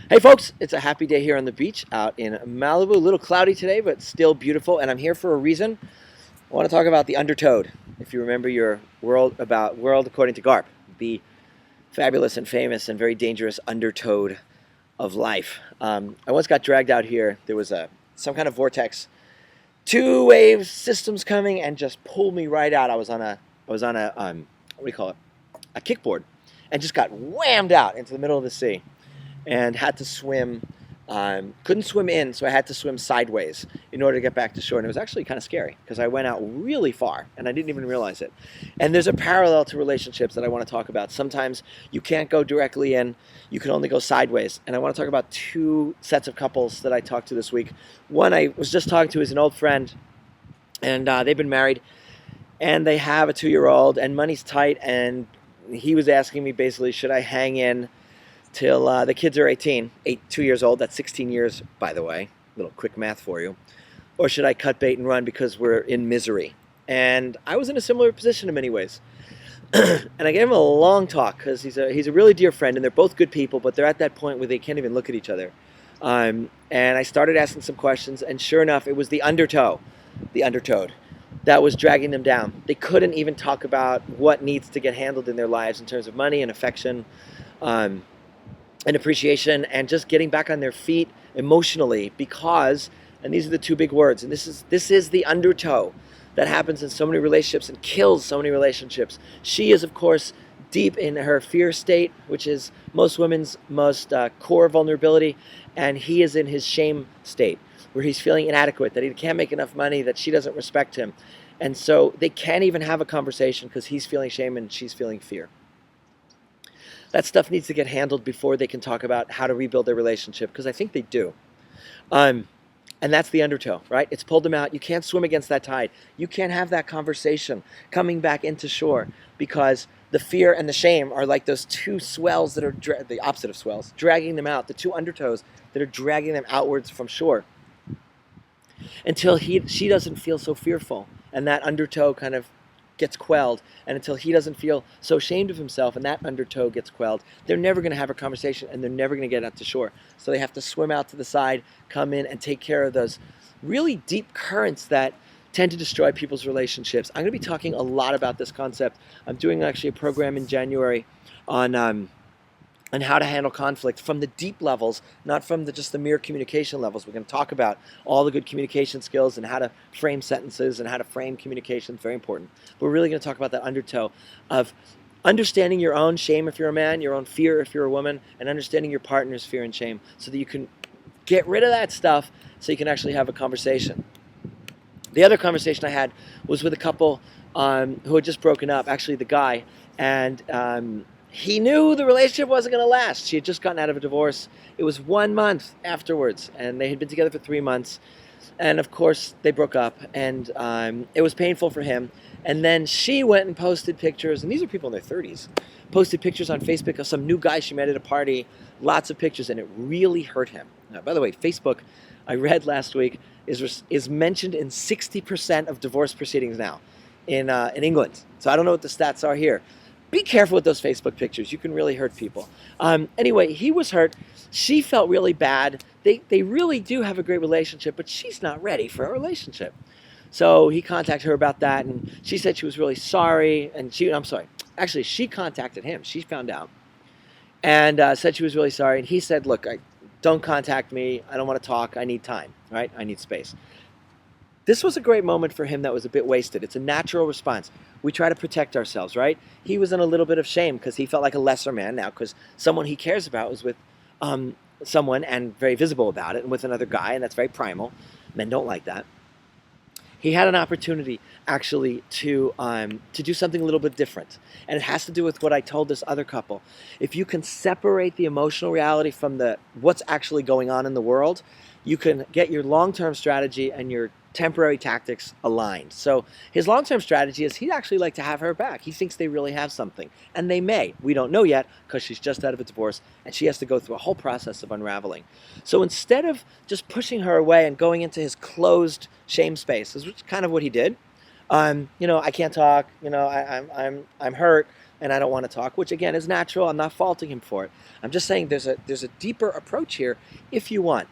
Hey folks, it's a happy day here on the beach out in Malibu. A little cloudy today, but still beautiful, and I'm here for a reason. I want to talk about the Undertoad. If you remember your world according to Garp, the fabulous and famous and very dangerous Undertoad of life. I once got dragged out here. There was some kind of vortex, two wave systems coming, and just pulled me right out. I was on a what do you call it? A kickboard, and just got whammed out into the middle of the sea and had to swim. Couldn't swim in, so I had to swim sideways in order to get back to shore. And it was actually kind of scary because I went out really far and I didn't even realize it. And there's a parallel to relationships that I want to talk about. Sometimes you can't go directly in, you can only go sideways. And I want to talk about two sets of couples that I talked to this week. One I was just talking to is an old friend, and they've been married and they have a 2-year-old, and money's tight. And he was asking me basically, should I hang in till the kids are 2 years old, that's 16 years, by the way, little quick math for you, or should I cut bait and run because we're in misery? And I was in a similar position in many ways. And I gave him a long talk because he's a really dear friend, and they're both good people, but they're at that point where they can't even look at each other. And I started asking some questions, and sure enough, it was the undertow, the undertoad, that was dragging them down. They couldn't even talk about what needs to get handled in their lives in terms of money and affection, and appreciation, and just getting back on their feet emotionally, because, and these are the two big words, and this is the undertow that happens in so many relationships and kills so many relationships. She is, of course, deep in her fear state, which is most women's most core vulnerability, and he is in his shame state, where he's feeling inadequate, that he can't make enough money, that she doesn't respect him. And so they can't even have a conversation because he's feeling shame and she's feeling fear. That stuff needs to get handled before they can talk about how to rebuild their relationship, because I think they do. And that's the undertow, right? It's pulled them out. You can't swim against that tide. You can't have that conversation coming back into shore, because the fear and the shame are like those two swells that are the opposite of swells, dragging them out, the two undertows that are dragging them outwards from shore, until she doesn't feel so fearful, and that undertow kind of gets quelled, and until he doesn't feel so ashamed of himself and that undertow gets quelled, they're never going to have a conversation, and they're never going to get out to shore. So they have to swim out to the side, come in, and take care of those really deep currents that tend to destroy people's relationships. I'm going to be talking a lot about this concept. I'm doing actually a program in January on how to handle conflict from the deep levels, not from just the mere communication levels. We're going to talk about all the good communication skills and how to frame sentences and how to frame communication. Very important. But we're really going to talk about that undertow of understanding your own shame if you're a man, your own fear if you're a woman, and understanding your partner's fear and shame, so that you can get rid of that stuff so you can actually have a conversation. The other conversation I had was with a couple who had just broken up, actually the guy, and he knew the relationship wasn't going to last. She had just gotten out of a divorce. It was 1 month afterwards, and they had been together for 3 months. And of course, they broke up, and it was painful for him. And then she went and posted pictures, and these are people in their 30s, posted pictures on Facebook of some new guy she met at a party, lots of pictures, and it really hurt him. Now, by the way, Facebook, I read last week, is mentioned in 60% of divorce proceedings now in England. So I don't know what the stats are here. Be careful with those Facebook pictures. You can really hurt people. Anyway, he was hurt. She felt really bad. They really do have a great relationship, but she's not ready for a relationship. So he contacted her about that, and she said she was really sorry. And actually, she contacted him. She found out and said she was really sorry. And he said, look, don't contact me. I don't want to talk. I need time, right? I need space. This was a great moment for him that was a bit wasted. It's a natural response. We try to protect ourselves, right? He was in a little bit of shame because he felt like a lesser man now, because someone he cares about was with someone, and very visible about it, and with another guy, and that's very primal. Men don't like that. He had an opportunity actually to do something a little bit different. And it has to do with what I told this other couple. If you can separate the emotional reality from what's actually going on in the world, you can get your long-term strategy and your temporary tactics aligned. So his long-term strategy is he'd actually like to have her back. He thinks they really have something, and they may. We don't know yet, because she's just out of a divorce and she has to go through a whole process of unraveling. So instead of just pushing her away and going into his closed shame space, which is kind of what he did, I can't talk. I'm hurt, and I don't want to talk. Which again is natural. I'm not faulting him for it. I'm just saying there's a deeper approach here if you want.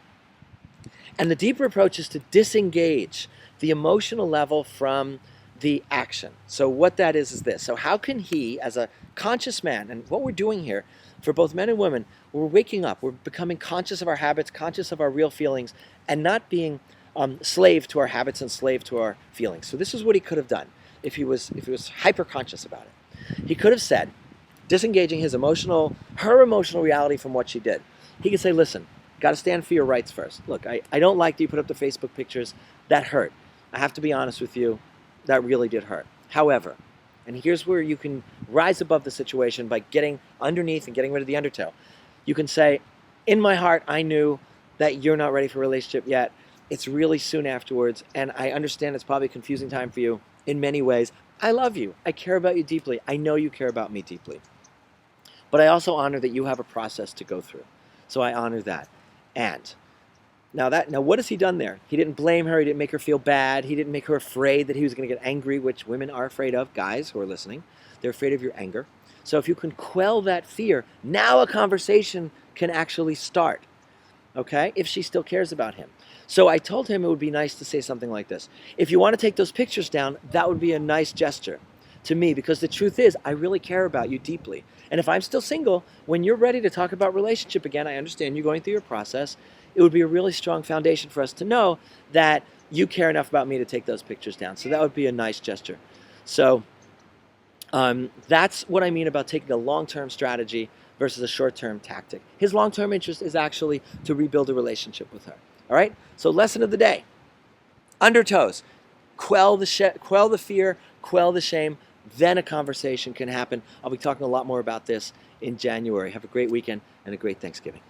And the deeper approach is to disengage the emotional level from the action. So what that is this. So how can he, as a conscious man, and what we're doing here for both men and women, we're waking up, we're becoming conscious of our habits, conscious of our real feelings, and not being slave to our habits and slave to our feelings. So this is what he could have done if he was hyper conscious about it. He could have said, disengaging her emotional reality from what she did. He could say, listen, got to stand for your rights first. Look, I don't like that you put up the Facebook pictures. That hurt. I have to be honest with you. That really did hurt. However, and here's where you can rise above the situation by getting underneath and getting rid of the undertow. You can say, in my heart, I knew that you're not ready for a relationship yet. It's really soon afterwards, and I understand it's probably a confusing time for you in many ways. I love you. I care about you deeply. I know you care about me deeply. But I also honor that you have a process to go through. So I honor that. And now what has he done there? He didn't blame her. He didn't make her feel bad. He didn't make her afraid that he was going to get angry, which women are afraid of. Guys who are listening, they're afraid of your anger. So if you can quell that fear, now a conversation can actually start. Okay? If she still cares about him. So I told him it would be nice to say something like this. If you want to take those pictures down, that would be a nice gesture to me, because the truth is, I really care about you deeply. And if I'm still single, when you're ready to talk about relationship again, I understand you're going through your process. It would be a really strong foundation for us to know that you care enough about me to take those pictures down. So that would be a nice gesture. So that's what I mean about taking a long-term strategy versus a short-term tactic. His long-term interest is actually to rebuild a relationship with her. All right? So lesson of the day. Undertows. Quell the fear, quell the shame, then a conversation can happen. I'll be talking a lot more about this in January. Have a great weekend and a great Thanksgiving.